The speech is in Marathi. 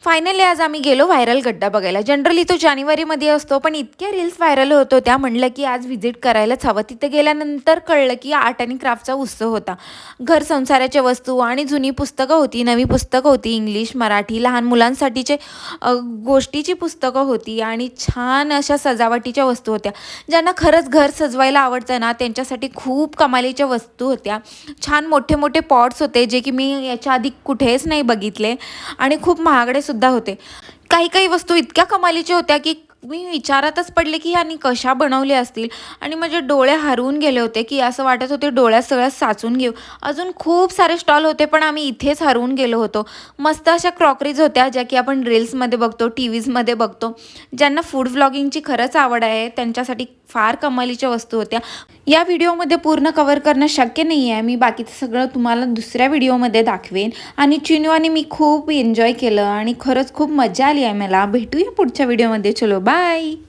फायनली आज आम्ही गेलो व्हायरल गड्डा बघायला. जनरली तो जानेवारीमध्ये असतो, पण इतक्या रील्स व्हायरल होत होत्या, म्हणलं की आज व्हिजिट करायलाच हवं. तिथे गेल्यानंतर कळलं की आर्ट आणि क्राफ्टचा उत्सव होता. घर संसाराच्या वस्तू आणि जुनी पुस्तकं होती, नवी पुस्तकं होती, इंग्लिश, मराठी, लहान मुलांसाठीचे गोष्टीची पुस्तकं होती आणि छान अशा सजावटीच्या वस्तू होत्या. ज्यांना खरंच घर सजवायला आवडतं ना, त्यांच्यासाठी खूप कमालीच्या वस्तू होत्या. छान मोठे-मोठे पॉट्स होते, जे की मी याच्या आधी कुठेच नाही बघितले आणि खूप महागडे सुद्धा होते. काही-काही वस्तू इतक्या कमालीच्या होत्या, की मी विचारातच पडले, की ह्यांनी कशा बनवल्या असतील आणि माझे डोळे हरवून गेले होते, की असं वाटत होते डोळ्यात सगळं साचून घेऊ. अजून खूप सारे स्टॉल होते, पण आम्ही इथेच हरवून गेलो होतो. मस्त अशा क्रॉकरीज होत्या, ज्या की आपण रील्समध्ये बघतो, टीव्हीजमध्ये बघतो. ज्यांना फूड व्लॉगिंगची खरंच आवड आहे, त्यांच्यासाठी फार कमालीच्या वस्तू होत्या. या व्हिडिओमध्ये पूर्ण कव्हर करणं शक्य नाही आहे. मी बाकीचं सगळं तुम्हाला दुसऱ्या व्हिडिओमध्ये दाखवेन आणि चिनू आणि मी खूप एन्जॉय केलं आणि खरंच खूप मजा आली आहे मला. भेटूया पुढच्या व्हिडिओमध्ये. चलो बाय.